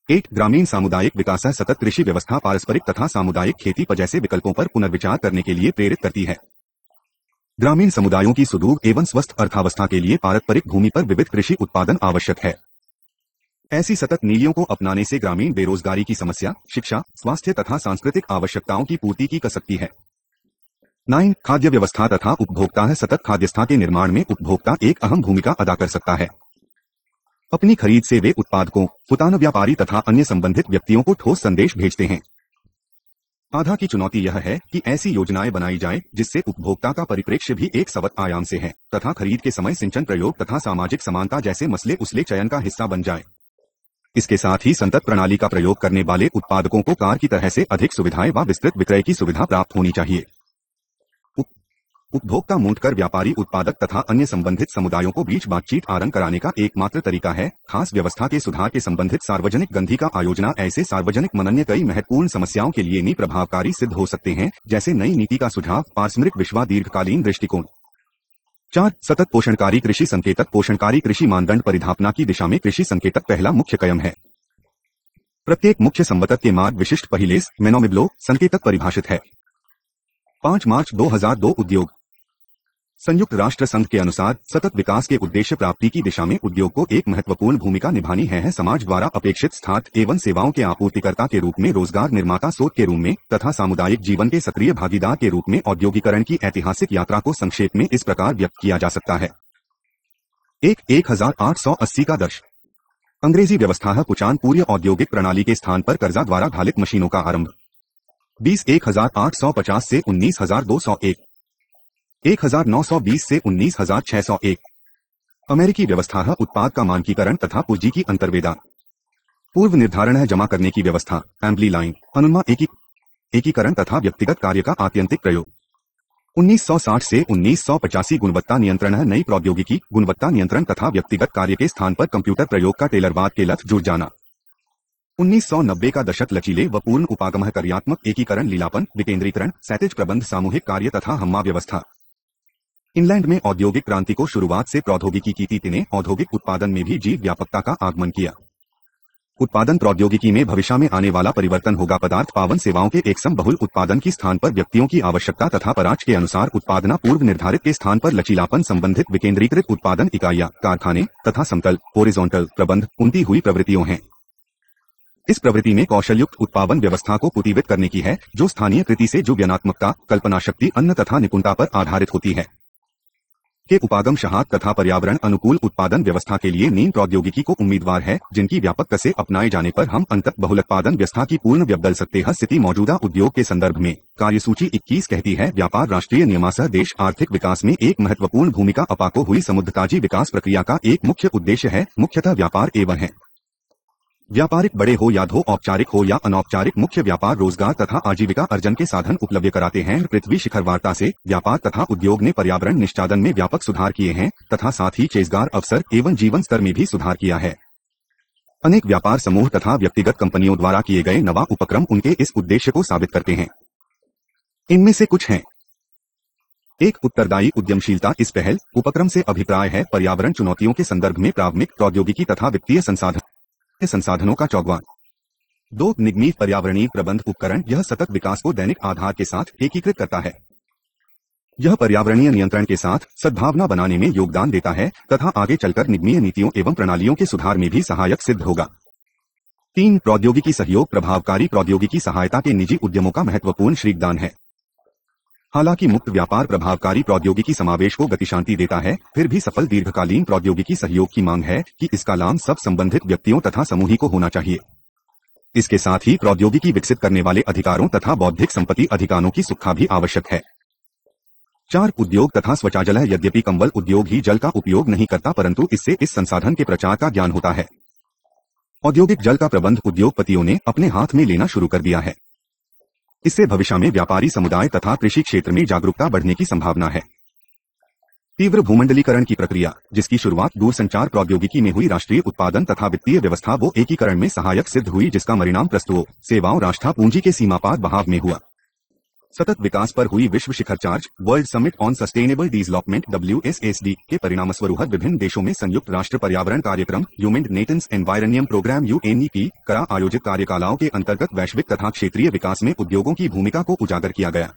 Speaker 1: 8. ग्रामीण सामुदायिक विकास है। सतत कृषि व्यवस्था पारस्परिक तथा सामुदायिक खेती पर जैसे विकल्पों पर पुनर्विचार करने के लिए प्रेरित करती है। ग्रामीण समुदायों की सुदृढ़ एवं स्वस्थ अर्थव्यवस्था के लिए पारंपरिक भूमि पर विविध कृषि उत्पादन आवश्यक है। ऐसी सतत नीतियों को अपनाने से ग्रामीण बेरोजगारी की समस्या, शिक्षा, स्वास्थ्य तथा सांस्कृतिक आवश्यकताओं की पूर्ति की जा सकती है। 9. खाद्य व्यवस्था तथा उपभोक्ता है। सतत खाद्यवस्था के निर्माण में उपभोक्ता एक अहम भूमिका अदा कर सकता है। अपनी खरीद से वे उत्पादकों, फुटान व्यापारी तथा अन्य संबंधित व्यक्तियों को ठोस संदेश भेजते हैं। बाधा की चुनौती यह है कि ऐसी योजनाएं बनाई जाएं जिससे उपभोक्ता का परिप्रेक्ष्य भी एक सवत आयाम से है तथा खरीद के समय सिंचन प्रयोग तथा सामाजिक समानता जैसे मसले उसले चयन का हिस्सा बन जाए। इसके साथ ही संतत प्रणाली का प्रयोग करने वाले उत्पादकों को कार की तरह से अधिक सुविधाएं व विस्तृत विक्रय की सुविधा प्राप्त होनी चाहिए। उपभोक्ता मूंढकर व्यापारी, उत्पादक तथा अन्य संबंधित समुदायों को बीच बातचीत आरंभ कराने का एकमात्र तरीका है। खास व्यवस्था के सुधार के संबंधित सार्वजनिक गंधी का आयोजना ऐसे सार्वजनिक मनन्य कई महत्वपूर्ण समस्याओं के लिए नहीं प्रभावकारी सिद्ध हो सकते हैं, जैसे नई नीति का सुझाव, पारस्परिक विश्वास, दीर्घकालीन दृष्टिकोण। 4. सतत पोषणकारी कृषि संकेतक। पोषणकारी कृषि मानदंड परिधापना की दिशा में कृषि संकेतक पहला मुख्य कदम है। प्रत्येक मुख्य संबद्धक के मार्ग विशिष्ट पहिलेस मेनोमिब्लो संकेतक परिभाषित है। 5 मार्च 2002 उद्योग संयुक्त राष्ट्र संघ के अनुसार सतत विकास के उद्देश्य प्राप्ति की दिशा में उद्योग को एक महत्वपूर्ण भूमिका निभानी है। समाज द्वारा अपेक्षित स्थान एवं सेवाओं के आपूर्तिकर्ता के रूप में, रोजगार निर्माता स्रोत के रूप में तथा सामुदायिक जीवन के सक्रिय भागीदार के रूप में औद्योगिकरण की ऐतिहासिक यात्रा को संक्षेप में इस प्रकार व्यक्त किया जा सकता है। 1880 का दर्श। अंग्रेजी व्यवस्था है पुचान पूर्व औद्योगिक प्रणाली के स्थान पर कर्जा द्वारा घालित मशीनों का आरंभ। 1850 से 19,201। 1920 से 19,601। अमेरिकी व्यवस्था है उत्पाद का मानकीकरण तथा पूंजी की अंतर्वेदा। पूर्व निर्धारण है जमा करने की व्यवस्था, एम्बली लाइन, अनुमान एकीकरण तथा व्यक्तिगत कार्य का आत्यंतिक प्रयोग। 1960 से 1985 गुणवत्ता नियंत्रण है नई प्रौद्योगिकी, गुणवत्ता नियंत्रण तथा व्यक्तिगत कार्य के स्थान पर कंप्यूटर प्रयोग का टेलरवाद के लक्ष्य जुड़ जाना। 1990 का दशक लचीले व पूर्ण उपागम कार्यात्मक एकीकरण, लीलापन, विकेंद्रीकरण, क्षैतिज प्रबंध, सामूहिक कार्य तथा हम्मा व्यवस्था। इंग्लैंड में औद्योगिक क्रांति को शुरुआत से प्रौद्योगिकी की थी ने औद्योगिक उत्पादन में भी जीव व्यापकता का आगमन किया। उत्पादन प्रौद्योगिकी में भविष्य में आने वाला परिवर्तन होगा पदार्थ पावन सेवाओं के एक सम बहुल उत्पादन की स्थान पर व्यक्तियों की आवश्यकता तथा पराज के अनुसार उत्पादना पूर्व निर्धारित के स्थान पर लचीलापन संबंधित विकेंद्रीकृत उत्पादन इकाइयां, कारखाने तथा समतल हॉरिजॉन्टल प्रबंध उनती हुई प्रवृत्तियों हैं। इस प्रवृत्ति में कौशलयुक्त उत्पादन व्यवस्था को पुतीवित करने की है जो स्थानीय कृति से जो व्यनात्मकता, कल्पना शक्ति, अन्न तथा निपुणता पर आधारित होती है के उपागम शहात तथा पर्यावरण अनुकूल उत्पादन व्यवस्था के लिए नीम प्रौद्योगिकी को उम्मीदवार है जिनकी व्यापकता से अपनाए जाने पर हम अंतत बहुलोत्पादन व्यवस्था की पूर्ण व्यवदल सकते हैं। स्थिति मौजूदा उद्योग के संदर्भ में कार्यसूची 21 कहती है व्यापार राष्ट्रीय नियमासह देश आर्थिक विकास में एक महत्वपूर्ण भूमिका अपाको हुई समुद्रताजी विकास प्रक्रिया का एक मुख्य उद्देश्य है। मुख्यतः व्यापार एवं है व्यापारिक बड़े हो या औपचारिक हो या अनौपचारिक मुख्य व्यापार रोजगार तथा आजीविका अर्जन के साधन उपलब्ध कराते हैं। पृथ्वी शिखर वार्ता से व्यापार तथा उद्योग ने पर्यावरण निष्पादन में व्यापक सुधार किए हैं तथा साथ ही रोजगार अवसर एवं जीवन स्तर में भी सुधार किया है। अनेक व्यापार समूह तथा व्यक्तिगत कंपनियों द्वारा किए गए नवा उपक्रम उनके इस उद्देश्य को साबित करते हैं। इनमें से कुछ हैं। 1. उत्तरदायी उद्यमशीलता। इस पहल उपक्रम से अभिप्राय है पर्यावरण चुनौतियों के संदर्भ में प्राथमिक प्रौद्योगिकी तथा वित्तीय संसाधनों का चौगवान। 2. निगमित पर्यावरणीय प्रबंध उपकरण। यह सतत विकास को दैनिक आधार के साथ एकीकृत करता है। यह पर्यावरणीय नियंत्रण के साथ सद्भावना बनाने में योगदान देता है तथा आगे चलकर निगमीय नीतियों एवं प्रणालियों के सुधार में भी सहायक सिद्ध होगा। 3. प्रौद्योगिकी सहयोग। प्रभावकारी प्रौद्योगिकी सहायता के निजी उद्यमों का महत्वपूर्ण योगदान है। हालांकि मुक्त व्यापार प्रभावकारी प्रौद्योगिकी समावेश को गति शांति देता है, फिर भी सफल दीर्घकालीन प्रौद्योगिकी सहयोग की मांग है कि इसका लाभ सब संबंधित व्यक्तियों तथा समूह को होना चाहिए। इसके साथ ही प्रौद्योगिकी विकसित करने वाले अधिकारों तथा बौद्धिक संपत्ति अधिकारों की सुरक्षा भी आवश्यक है। 4. उद्योग तथा स्वचालन है। यद्यपि कंबल उद्योग ही जल का उपयोग नहीं करता परंतु इससे इस संसाधन के प्रचार का ज्ञान होता है। औद्योगिक जल का प्रबंध उद्योगपतियों ने अपने हाथ में लेना शुरू कर दिया है। इससे भविष्य में व्यापारी समुदाय तथा कृषि क्षेत्र में जागरूकता बढ़ने की संभावना है। तीव्र भूमंडलीकरण की प्रक्रिया, जिसकी शुरुआत दूरसंचार प्रौद्योगिकी में हुई, राष्ट्रीय उत्पादन तथा वित्तीय व्यवस्था वो एकीकरण में सहायक सिद्ध हुई जिसका परिणाम वस्तुओं, सेवाओं, राष्ट्र पूंजी के सीमापार बहाव में हुआ। सतत विकास पर हुई विश्व शिखर चार्ज world summit on sustainable development WSSD के परिणामस्वरूप विभिन्न देशों में संयुक्त राष्ट्र पर्यावरण कार्यक्रम यूनाइटेड नेशंस एनवायरनियम प्रोग्राम UNEP करा आयोजित कार्यकालों के अंतर्गत वैश्विक तथा क्षेत्रीय विकास में उद्योगों की भूमिका को उजागर किया गया।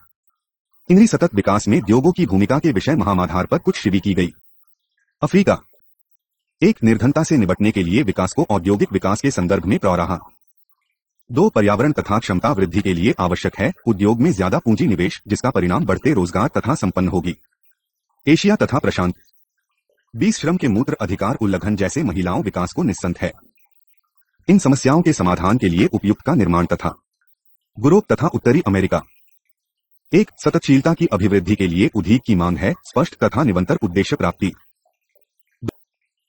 Speaker 1: इन्हीं सतत विकास में उद्योगों की भूमिका के विषय महामाधार पर कुछ शिविर की गई। अफ्रीका एक निर्धनता से निपटने के लिए विकास को औद्योगिक विकास के संदर्भ में प्रौराहा। 2. पर्यावरण तथा क्षमता वृद्धि के लिए आवश्यक है उद्योग में ज्यादा पूंजी निवेश जिसका परिणाम बढ़ते रोजगार तथा संपन्न होगी। एशिया तथा प्रशांत 20 श्रम के मूत्र अधिकार उल्लंघन जैसे महिलाओं विकास को निस्संत है। इन समस्याओं के समाधान के लिए उपयुक्त का निर्माण तथा यूरोप तथा उत्तरी अमेरिका 1. सततशीलता की अभिवृद्धि के लिए उद्योग की मांग है स्पष्ट तथा निरंतर उद्देश्य प्राप्ति।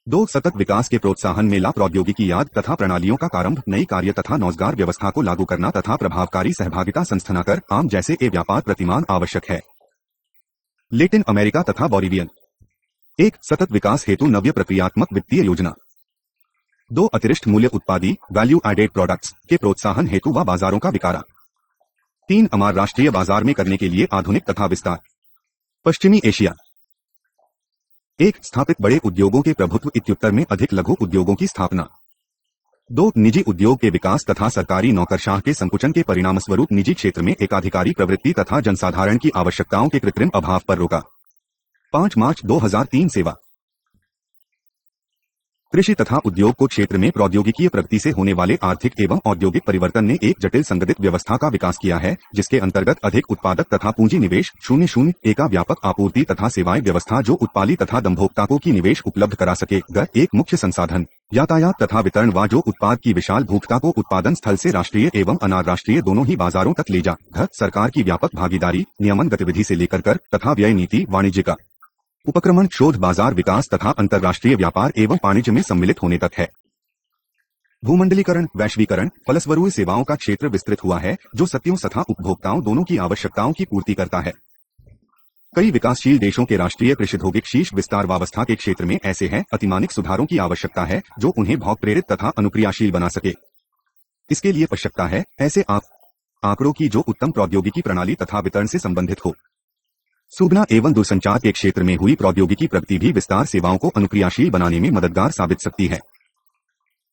Speaker 1: 2. सतत विकास के प्रोत्साहन में ला प्रौद्योगिकी याद तथा प्रणालियों का प्रारंभ, नई कार्य तथा रोजगार व्यवस्था को लागू करना तथा प्रभावकारी सहभागिता संस्थानाकर आम जैसे ए व्यापार प्रतिमान आवश्यक है। लैटिन अमेरिका तथा बोलिवियन 1. सतत विकास हेतु नव्य प्रक्रियात्मक वित्तीय योजना। 2. अतिरिक्त मूल्य उत्पादी वैल्यू एडेड प्रोडक्ट्स के प्रोत्साहन हेतु व बाजारों का विकारा। 3. अमार राष्ट्रीय बाजार में करने के लिए आधुनिक तथा विस्तार। पश्चिमी एशिया 1. स्थापित बड़े उद्योगों के प्रभुत्व इत्युत्तर में अधिक लघु उद्योगों की स्थापना। 2. निजी उद्योग के विकास तथा सरकारी नौकरशाह के संकुचन के परिणामस्वरूप निजी क्षेत्र में एकाधिकारी प्रवृत्ति तथा जनसाधारण की आवश्यकताओं के कृत्रिम अभाव पर रोका। 5 मार्च 2003 सेवा कृषि तथा उद्योग को क्षेत्र में प्रौद्योगिकीय प्रगति से होने वाले आर्थिक एवं औद्योगिक परिवर्तन ने एक जटिल संगठित व्यवस्था का विकास किया है, जिसके अंतर्गत अधिक उत्पादक तथा पूंजी निवेश 00 का व्यापक आपूर्ति तथा सेवाएं व्यवस्था जो उत्पादी तथा दंभोक्ताओं की निवेश उपलब्ध करा सके। एक मुख्य संसाधन यातायात तथा वितरण व जो उत्पाद की विशाल भूखता को उत्पादन स्थल से राष्ट्रीय एवं अनाराष्ट्रीय दोनों ही बाजारों तक ले जा। सरकार की व्यापक भागीदारी नियमन गतिविधि से लेकर कर तथा व्यय नीति वाणिज्य का उपक्रमण शोध बाजार विकास तथा अंतर्राष्ट्रीय व्यापार एवं वाणिज्य में सम्मिलित होने तक है। भूमंडलीकरण वैश्वीकरण फलस्वरूप सेवाओं का क्षेत्र विस्तृत हुआ है जो सत्यों तथा उपभोक्ताओं दोनों की आवश्यकताओं की पूर्ति करता है। कई विकासशील देशों के राष्ट्रीय कृषिौद्योगिक शीर्ष विस्तारावस्था के क्षेत्र में ऐसे हैं अतिमानिक सुधारों की आवश्यकता है जो उन्हें भौग प्रेरित तथा अनुक्रियाशील बना सके। इसके लिए आवश्यकता है ऐसे आंकड़ों की जो उत्तम प्रौद्योगिकी प्रणाली तथा वितरण से संबंधित हो। सूचना एवं दूरसंचार के क्षेत्र में हुई प्रौद्योगिकी प्रगति भी विस्तार सेवाओं को अनुक्रियाशील बनाने में मददगार साबित सकती है।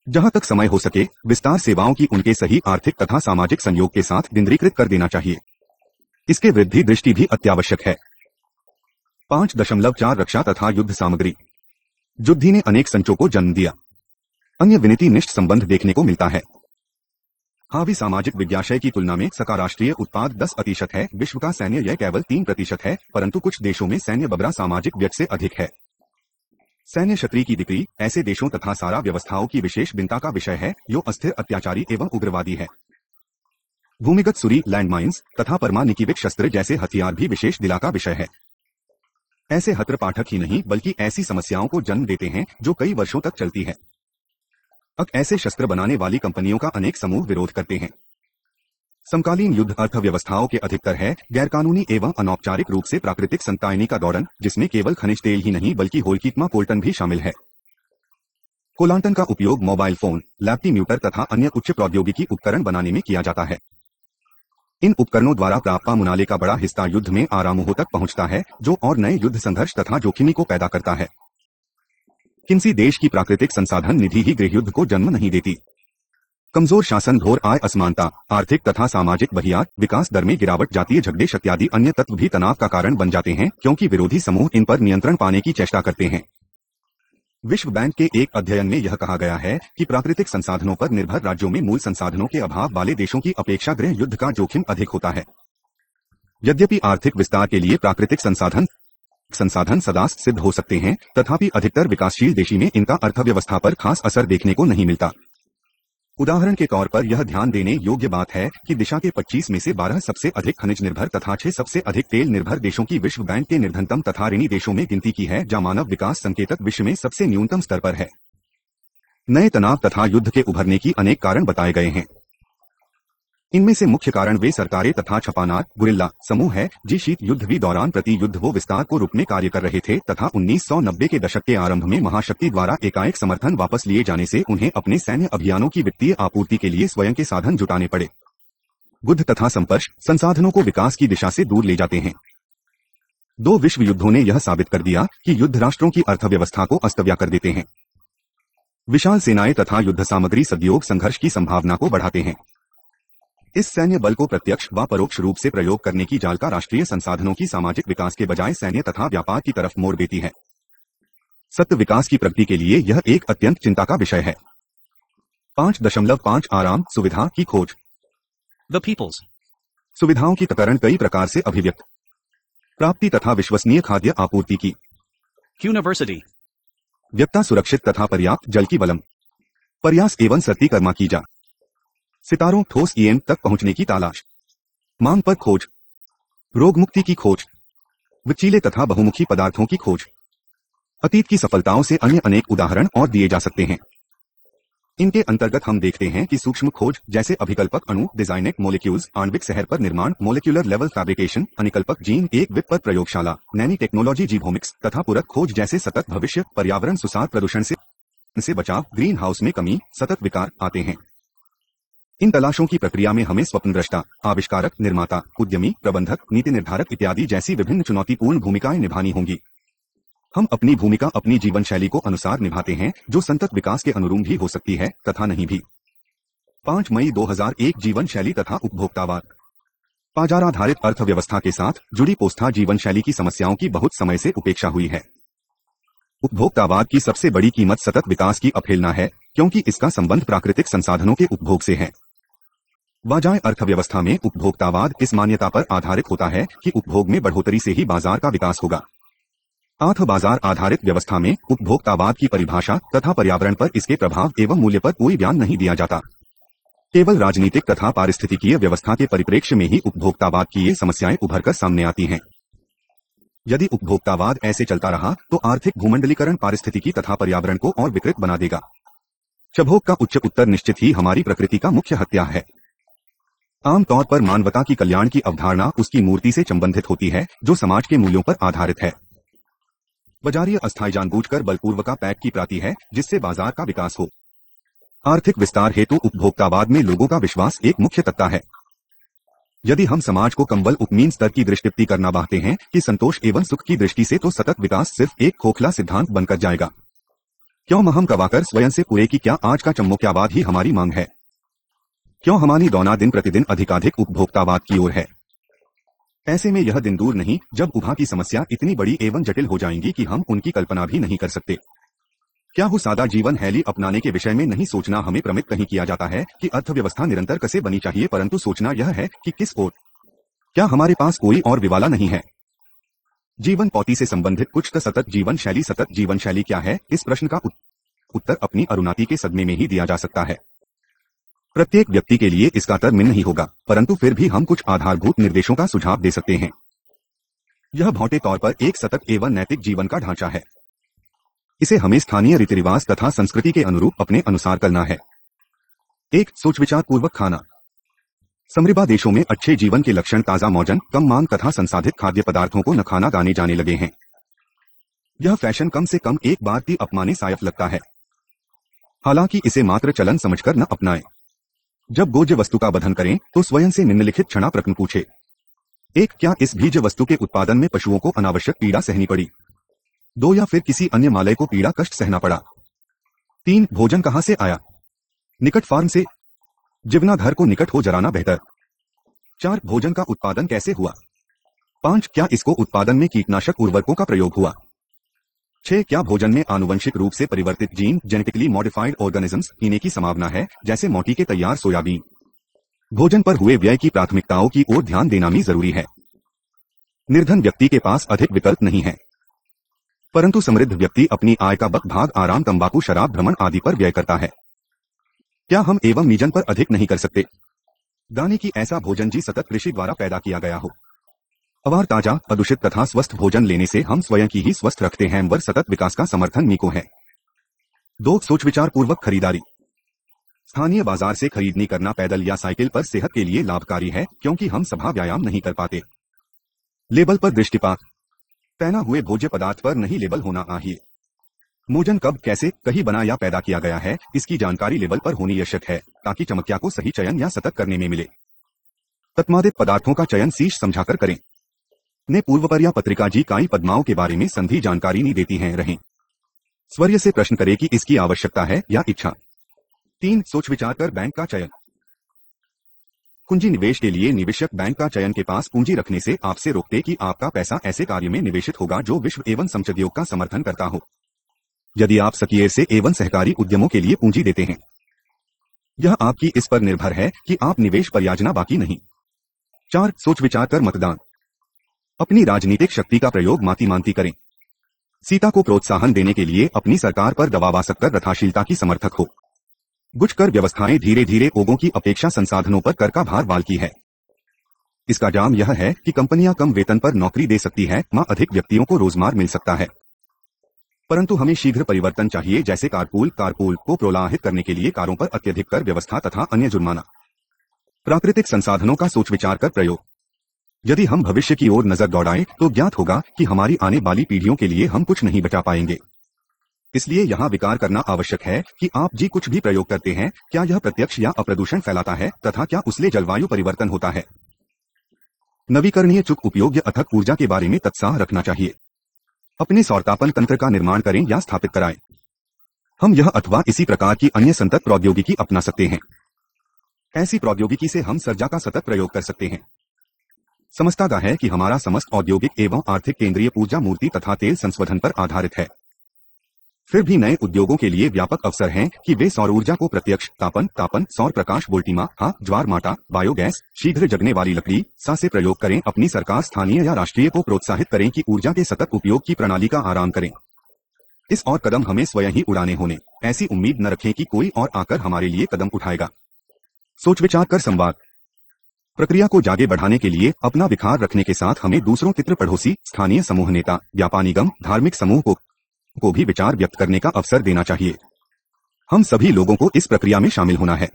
Speaker 1: जहां तक समय हो सके विस्तार सेवाओं की उनके सही आर्थिक तथा सामाजिक संयोग के साथ केंद्रीकृत कर देना चाहिए। इसके वृद्धि दृष्टि भी अत्यावश्यक है। 5.4 रक्षा तथा युद्ध सामग्री युद्धि ने अनेक संचों को जन्म दिया। अन्य विनीतिनिष्ठ संबंध देखने को मिलता है। हावी सामाजिक विज्ञाशय की तुलना में सकाराष्ट्रीय उत्पाद 10% है, विश्व का सैन्य व्यय केवल 3% है, परंतु कुछ देशों में सैन्य बबरा सामाजिक व्यय से अधिक है। सैन्य क्षत्रिय की बिक्री ऐसे देशों तथा सारा व्यवस्थाओं की विशेष चिंता का विषय है जो अस्थिर अत्याचारी एवं उग्रवादी है। भूमिगत सुरी लैंडमाइंस तथा परमाणुकीविक शस्त्र जैसे हथियार भी विशेष दिला का विषय है। ऐसे हत्र पाठक ही नहीं बल्कि ऐसी समस्याओं को जन्म देते हैं जो कई वर्षों तक चलती है। ऐसे शस्त्र बनाने वाली कंपनियों का अनेक समूह विरोध करते हैं। समकालीन युद्ध अर्थव्यवस्थाओं के अधिकतर है गैरकानूनी एवं अनौपचारिक रूप से प्राकृतिक संतायनी का दौड़न, जिसमें केवल खनिज तेल ही नहीं बल्कि होलकीटमा कोल्टन भी शामिल है। कोलांटन का उपयोग मोबाइल फोन, लैप्टीम्यूटर तथा अन्य उच्च प्रौद्योगिकी उपकरण बनाने में किया जाता है। इन उपकरणों द्वारा प्राप्त मुनाले का बड़ा हिस्सा युद्ध में आरामों तक पहुंचता है जो और नए युद्ध संघर्ष तथा जोखिमी को पैदा करता है। किसी देश की प्राकृतिक संसाधन निधि ही गृहयुद्ध को जन्म नहीं देती। कमजोर शासन, घोर आय असमानता, आर्थिक तथा सामाजिक बहियात, विकास दर में गिरावट, जातीय झगड़े इत्यादि अन्य तत्व भी तनाव का कारण बन जाते हैं क्योंकि विरोधी समूह इन पर नियंत्रण पाने की चेष्टा करते हैं। विश्व बैंक के एक अध्ययन में यह कहा गया है कि प्राकृतिक संसाधनों पर निर्भर राज्यों में मूल संसाधनों के अभाव वाले देशों की अपेक्षा गृह युद्ध का जोखिम अधिक होता है। यद्यपि आर्थिक विस्तार के लिए प्राकृतिक संसाधन सदा सिद्ध हो सकते हैं, तथापि अधिकतर विकासशील देशी में इनका अर्थव्यवस्था पर खास असर देखने को नहीं मिलता। उदाहरण के तौर पर यह ध्यान देने योग्य बात है कि दिशा के 25 में से 12 सबसे अधिक खनिज निर्भर तथा 6 सबसे अधिक तेल निर्भर देशों की विश्व बैंक के निर्धनतम तथा ऋणी देशों में गिनती की है, जहां मानव विकास संकेतक विश्व में सबसे न्यूनतम स्तर पर है। नए तनाव तथा युद्ध के उभरने की अनेक कारण बताए गए हैं। इनमें से मुख्य कारण वे सरकारें तथा छपानार गुरिल्ला समूह है जी शीत युद्ध भी दौरान प्रति युद्ध वो विस्तार को रोकने कार्य कर रहे थे तथा 1990 के दशक के आरंभ में महाशक्ति द्वारा एकाएक समर्थन वापस लिए जाने से उन्हें अपने सैन्य अभियानों की वित्तीय आपूर्ति के लिए स्वयं के साधन जुटाने पड़े। युद्ध तथा संपर्श संसाधनों को विकास की दिशा से दूर ले जाते हैं। 2 विश्व युद्धों ने यह साबित कर दिया कि युद्ध राष्ट्रों की अर्थव्यवस्था को अस्तव्यस्त कर देते हैं। विशाल सेनाएं तथा युद्ध सामग्री सद्योग संघर्ष की संभावना को बढ़ाते हैं। इस सैन्य बल को प्रत्यक्ष व परोक्ष रूप से प्रयोग करने की जाल का राष्ट्रीय संसाधनों की सामाजिक विकास के बजाय सैन्य तथा व्यापार की तरफ मोड़ देती है। सत्य विकास की प्रगति के लिए यह एक अत्यंत चिंता का विषय है। 5.5 आराम सुविधा की खोज।
Speaker 2: The Peoples.
Speaker 1: सुविधाओं की प्रकरण कई प्रकार से अभिव्यक्त। प्राप्ति तथा विश्वसनीय खाद्य आपूर्ति की।
Speaker 2: University.
Speaker 1: व्यक्ता सुरक्षित तथा पर्याप्त जल की बलम। प्रयास एवं सती कर्मा की जा। सितारों ठोस ईएम तक पहुंचने की तलाश। मांग पर खोज। रोग मुक्ति की खोज। विचीले तथा बहुमुखी पदार्थों की खोज। अतीत की सफलताओं से अन्य अनेक उदाहरण और दिए जा सकते हैं। इनके अंतर्गत हम देखते हैं कि सूक्ष्म खोज जैसे अभिकल्पक अणु, डिजाइनेक मोलिक्यूल्स, आणविक शहर पर निर्माण, मोलिक्यूलर लेवल फैब्रिकेशन, अनिकल्पक जीन, एक विप पर प्रयोगशाला, नैनी टेक्नोलॉजी, जीवोमिक्स तथा पूरक खोज जैसे सतत भविष्य, पर्यावरण सुसार, प्रदूषण से बचाव, ग्रीन हाउस में कमी, सतत विकार आते हैं। इन तलाशों की प्रक्रिया में हमें स्वप्नद्रष्टा, आविष्कारक, निर्माता, उद्यमी, प्रबंधक, नीति निर्धारक इत्यादि जैसी विभिन्न चुनौतीपूर्ण भूमिकाएं निभानी होंगी। हम अपनी भूमिका अपनी जीवन शैली को अनुसार निभाते हैं जो संतत विकास के अनुरूप भी हो सकती है तथा नहीं भी। 5 मई 2001 जीवन शैली तथा उपभोक्तावाद। बाजार आधारित अर्थव्यवस्था के साथ जुड़ी पोस्था जीवन शैली की समस्याओं की बहुत समय से उपेक्षा हुई है। उपभोक्तावाद की सबसे बड़ी कीमत सतत विकास की अवहेलना है, क्योंकि इसका संबंध प्राकृतिक संसाधनों के उपभोग से है। बाजार अर्थव्यवस्था में उपभोक्तावाद इस मान्यता पर आधारित होता है कि उपभोग में बढ़ोतरी से ही बाजार का विकास होगा। अर्थ बाजार आधारित व्यवस्था में उपभोक्तावाद की परिभाषा तथा पर्यावरण पर इसके प्रभाव एवं मूल्य पर कोई ध्यान नहीं दिया जाता। केवल राजनीतिक तथा पारिस्थितिकीय व्यवस्था के परिप्रेक्ष्य में ही उपभोक्तावाद की ये समस्याएं उभरकर सामने आती हैं। यदि उपभोक्तावाद ऐसे चलता रहा तो आर्थिक भूमंडलीकरण पारिस्थितिकी तथा पर्यावरण को और विकृत बना देगा। उपभोग का उच्च उत्तर निश्चित ही हमारी प्रकृति का मुख्य हत्या है। आमतौर पर मानवता की कल्याण की अवधारणा उसकी मूर्ति से संबंधित होती है जो समाज के मूल्यों पर आधारित है। बाजारीय अस्थायी जानबूझकर बलपूर्वक पैक की प्राप्ति है जिससे बाजार का विकास हो। आर्थिक विस्तार हेतु उपभोक्तावाद में लोगों का विश्वास एक मुख्य तत्व है। यदि हम समाज को कंबल उपमीन स्तर की दृष्टि करना चाहते हैं कि संतोष एवं सुख की दृष्टि से, तो सतत विकास सिर्फ एक खोखला सिद्धांत बनकर जाएगा। क्यों महम कवाकर स्वयं से पूरे की क्या आज का चमोक्यावाद ही हमारी मांग है? क्यों हमारी दौना दिन प्रतिदिन अधिकाधिक उपभोक्तावाद की ओर है? ऐसे में यह दिन दूर नहीं जब उभा की समस्या इतनी बड़ी एवं जटिल हो जाएंगी कि हम उनकी कल्पना भी नहीं कर सकते। क्या हो सादा जीवन शैली अपनाने के विषय में नहीं सोचना हमें प्रमित कहीं किया जाता है कि अर्थव्यवस्था निरंतर कैसे बनी चाहिए, परंतु सोचना यह है कि किस ओर। क्या हमारे पास कोई और विवाला नहीं है? जीवन पौती से संबंधित कुछ तो सतत जीवन शैली क्या है? इस प्रश्न का उत्तर अपनी अरुणाति के सदमे में ही दिया जा सकता है। प्रत्येक व्यक्ति के लिए इसका उत्तर भिन्न नहीं होगा, परंतु फिर भी हम कुछ आधारभूत निर्देशों का सुझाव दे सकते हैं। यह भौतिक तौर पर एक सतत एवं नैतिक जीवन का ढांचा है। इसे हमें स्थानीय रीति रिवाज तथा संस्कृति के अनुरूप अपने अनुसार करना है। एक सोच विचार पूर्वक खाना। समृद्ध देशों में अच्छे जीवन के लक्षण ताजा भोजन, कम मांग तथा संसाधित खाद्य पदार्थों को न खाना गाने जाने लगे हैं। यह फैशन कम से कम एक बार भी अपनाने सायफ लगता है। हालांकि इसे मात्र चलन समझकर न अपनाएं। जब भोज्य वस्तु का बधन करें तो स्वयं से निम्नलिखित क्षणा प्रश्न पूछे। एक, क्या इस भोज्य वस्तु के उत्पादन में पशुओं को अनावश्यक पीड़ा सहनी पड़ी? 2, या फिर किसी अन्य मालय को पीड़ा कष्ट सहना पड़ा? 3, भोजन कहां से आया? निकट फार्म से? जीवना घर को निकट हो जराना बेहतर। 4, भोजन का उत्पादन कैसे हुआ? 5, क्या इसको उत्पादन में कीटनाशक उर्वरकों का प्रयोग हुआ? 6, क्या भोजन में आनुवंशिक रूप से परिवर्तित जीन जेनेटिकली मॉडिफाइड ऑर्गेनिजम्स पीने की संभावना है, जैसे मोटी के तैयार सोयाबीन? भोजन पर हुए व्यय की प्राथमिकताओं की ओर ध्यान देना भी जरूरी है। निर्धन व्यक्ति के पास अधिक विकल्प नहीं है, परंतु समृद्ध व्यक्ति अपनी आय का बक भाग आराम, तंबाकू, शराब, भ्रमण आदि पर व्यय करता है। क्या हम एवं निजन पर अधिक नहीं कर सकते? दाने की ऐसा भोजन जी सतत कृषि द्वारा पैदा किया गया हो। अवार ताजा, अदूषित तथा स्वस्थ भोजन लेने से हम स्वयं की ही स्वस्थ रखते हैं वर सतत विकास का समर्थन मीको है। 2, सोच विचार पूर्वक खरीदारी। स्थानीय बाजार से खरीदनी करना पैदल या साइकिल पर सेहत के लिए लाभकारी है, क्योंकि हम सभा व्यायाम नहीं कर पाते। लेबल पर दृष्टिपात। पहना हुए भोज्य पदार्थ पर नहीं लेबल होना चाहिए। भोजन कब, कैसे, कहीं बना या पैदा किया गया है, इसकी जानकारी लेबल पर होनी आवश्यक है, ताकि चमकिया को सही चयन या सतत करने में मिले। तत्मादित पदार्थों का चयन शीश समझाकर करें। ने पूर्वपर्या पत्रिका जी काई पद्माओं के बारे में संधि जानकारी नहीं देती हैं रहें। स्वर्य से प्रश्न करें कि इसकी आवश्यकता है या इच्छा। 3, सोच विचार कर बैंक का चयन। पूंजी निवेश के लिए निवेशक बैंक का चयन के पास पूंजी रखने से आपसे रोकते कि आपका पैसा ऐसे कार्य में निवेशित होगा जो विश्व एवं समचुद्योग का समर्थन करता हो। यदि आप सकियर से एवं सहकारी उद्यमों के लिए पूंजी देते हैं, यह आपकी इस पर निर्भर है कि आप निवेश पर याजना बाकी नहीं। 4, सोच विचार कर मतदान। अपनी राजनीतिक शक्ति का प्रयोग माती करें। सीता को प्रोत्साहन देने के लिए अपनी सरकार पर दबाव कर रथाशीलता की समर्थक हो। कुछ कर व्यवस्थाएं धीरे धीरे लोगों की अपेक्षा संसाधनों पर कर का भार डालती है। इसका जाम यह है कि कंपनियां कम वेतन पर नौकरी दे सकती है, वहां अधिक व्यक्तियों को रोजगार मिल सकता है। परंतु हमें शीघ्र परिवर्तन चाहिए, जैसे कारपूल को प्रोत्साहित करने के लिए कारों पर अत्यधिक कर व्यवस्था तथा अन्य जुर्माना। प्राकृतिक संसाधनों का सोच विचार कर प्रयोग। यदि हम भविष्य की ओर नजर दौड़ाएं तो ज्ञात होगा कि हमारी आने वाली पीढ़ियों के लिए हम कुछ नहीं बचा पाएंगे। इसलिए यहाँ विचार करना आवश्यक है कि आप जी कुछ भी प्रयोग करते हैं, क्या यह प्रत्यक्ष या अप्रदूषण फैलाता है तथा क्या उससे जलवायु परिवर्तन होता है। नवीकरणीय चुक उपयोग अथक ऊर्जा के बारे में तत्साह रखना चाहिए। अपने सौरतापन तंत्र का निर्माण करें या स्थापित कराएं। हम यह अथवा इसी प्रकार की अन्य संतत प्रौद्योगिकी अपना सकते हैं। ऐसी प्रौद्योगिकी से हम सर्जा का सतत प्रयोग कर सकते हैं। समझता है कि हमारा समस्त औद्योगिक एवं आर्थिक केंद्रीय ऊर्जा मूर्ति तथा तेल संशोधन पर आधारित है। फिर भी नए उद्योगों के लिए व्यापक अवसर हैं कि वे सौर ऊर्जा को प्रत्यक्ष तापन, सौर प्रकाश वोल्टिमा, ज्वार माटा, बायोगैस, शीघ्र जगने वाली लकड़ी, सा से प्रयोग करें। अपनी सरकार स्थानीय या राष्ट्रीय को प्रोत्साहित करें कि ऊर्जा के सतत उपयोग की प्रणाली का आराम करें। इस और कदम हमें स्वयं ही उड़ाने होने, ऐसी उम्मीद न रखें कि कोई और आकर हमारे लिए कदम उठाएगा। सोच विचार कर संवाद प्रक्रिया को जागे बढ़ाने के लिए अपना विखार रखने के साथ हमें दूसरों मित्र पड़ोसी, स्थानीय समूह नेता, व्यापार निगम, धार्मिक समूह को भी विचार व्यक्त करने का अवसर देना चाहिए। हम सभी लोगों को इस प्रक्रिया में शामिल होना है।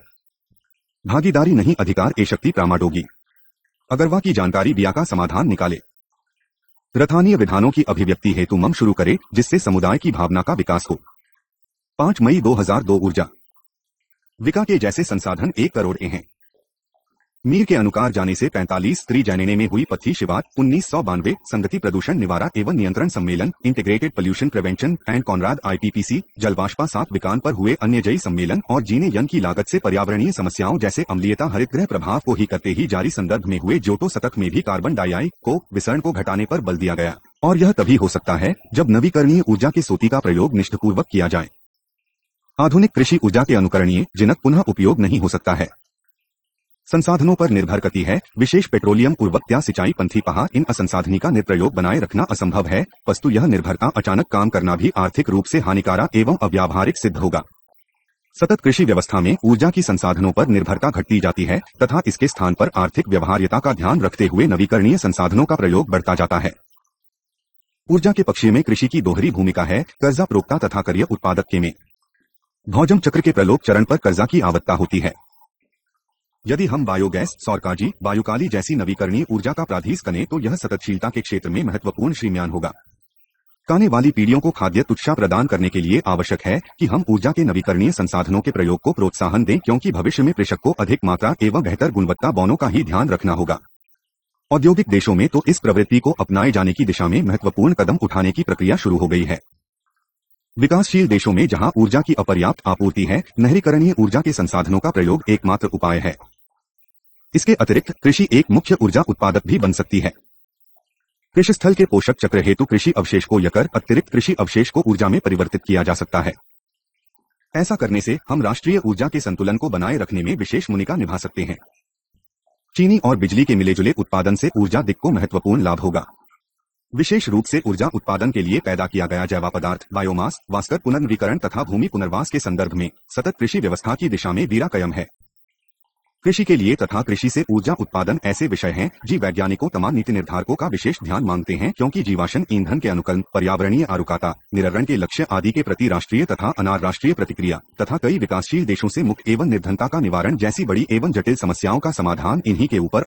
Speaker 1: भागीदारी नहीं अधिकार ए शक्ति प्रामाडोगी। अगरवा की जानकारी बिया का समाधान निकाले। रथानीय विधानों की अभिव्यक्ति हेतु मम शुरू करे जिससे समुदाय की भावना का विकास हो। 5 मई 2002 ऊर्जा विका के जैसे संसाधन 1 करोड़ हैं। मीर के अनुकार जाने से 45 त्रिजैनेने में हुई पथी शिवार 1992 संगति प्रदूषण निवारण एवं नियंत्रण सम्मेलन integrated pollution prevention and Conrad IPPC जलवाष्पा 7 विकान पर हुए अन्य जई सम्मेलन और जीने यन की लागत से पर्यावरणीय समस्याओं जैसे अम्लीयता हरितगृह प्रभाव को ही करते ही जारी संदर्भ में हुए जोटो शतक में भी कार्बन डाइऑक्साइड को विसरण को घटाने पर बल दिया गया। और यह तभी हो सकता है जब नवीकरणीय ऊर्जा के स्रोत का प्रयोग निष्ठापूर्वक किया जाए। आधुनिक कृषि ऊर्जा के अनुकरणीय जिनक पुनः उपयोग नहीं हो सकता है, संसाधनों पर निर्भर करती है, विशेष पेट्रोलियम उर्वरक या सिंचाई पंथी पहा इन असंसाधनी का निर्प्रयोग बनाए रखना असंभव है। वस्तु यह निर्भरता अचानक काम करना भी आर्थिक रूप से हानिकारक एवं अव्यावहारिक सिद्ध होगा। सतत कृषि व्यवस्था में ऊर्जा की संसाधनों पर निर्भरता घटती जाती है तथा इसके स्थान पर आर्थिक व्यवहार्यता का ध्यान रखते हुए नवीकरणीय संसाधनों का प्रयोग बढ़ता जाता है। ऊर्जा के पक्ष में कृषि की दोहरी भूमिका है, कर्जा प्रोक्ता तथा कार्य उत्पादक के में। भौजम चक्र के प्रलोभ चरण पर कर्जा की आवश्यकता होती है। यदि हम बायोगैस, सौरकाजी, वायुकाली जैसी नवीकरणीय ऊर्जा का प्राधिस करें तो यह सततशीलता के क्षेत्र में महत्वपूर्ण श्रीम्यान होगा। आने वाली पीढ़ियों को खाद्य तुच्छा प्रदान करने के लिए आवश्यक है कि हम ऊर्जा के नवीकरणीय संसाधनों के प्रयोग को प्रोत्साहन दें, क्योंकि भविष्य में कृषक को अधिक मात्रा एवं बेहतर गुणवत्ता दोनों का ही ध्यान रखना होगा। औद्योगिक देशों में तो इस प्रवृत्ति को अपनाए जाने की दिशा में महत्वपूर्ण कदम उठाने की प्रक्रिया शुरू हो गई है। विकासशील देशों में जहां ऊर्जा की अपर्याप्त आपूर्ति है, नवीकरणीय ऊर्जा के संसाधनों का प्रयोग एकमात्र उपाय है। इसके अतिरिक्त कृषि एक मुख्य ऊर्जा उत्पादक भी बन सकती है। कृषि स्थल के पोषक चक्र हेतु कृषि अवशेष को यकर अतिरिक्त कृषि अवशेष को ऊर्जा में परिवर्तित किया जा सकता है। ऐसा करने से हम राष्ट्रीय ऊर्जा के संतुलन को बनाए रखने में विशेष भूमिका निभा सकते हैं। चीनी और बिजली के मिले जुले उत्पादन से ऊर्जा दिक् को महत्वपूर्ण लाभ होगा। विशेष रूप से ऊर्जा उत्पादन के लिए पैदा किया गया जैव पदार्थ, बायोमास, वास्कर पुनर्नवीकरण तथा भूमि पुनर्वास के संदर्भ में सतत कृषि व्यवस्था की दिशा में वीरा कायम है। कृषि के लिए तथा कृषि से ऊर्जा उत्पादन ऐसे विषय हैं जी वैज्ञानिकों तमाम नीति निर्धारकों का विशेष ध्यान मांगते हैं, क्योंकि जीवाश्म ईंधन के अनुकरण, पर्यावरणीय आरुकता, निररण के लक्ष्य आदि के प्रति राष्ट्रीय तथा अनाराष्ट्रीय प्रतिक्रिया तथा कई विकासशील देशों से मुक्त एवं निर्धनता का निवारण जैसी बड़ी एवं जटिल समस्याओं का समाधान इन्हीं के ऊपर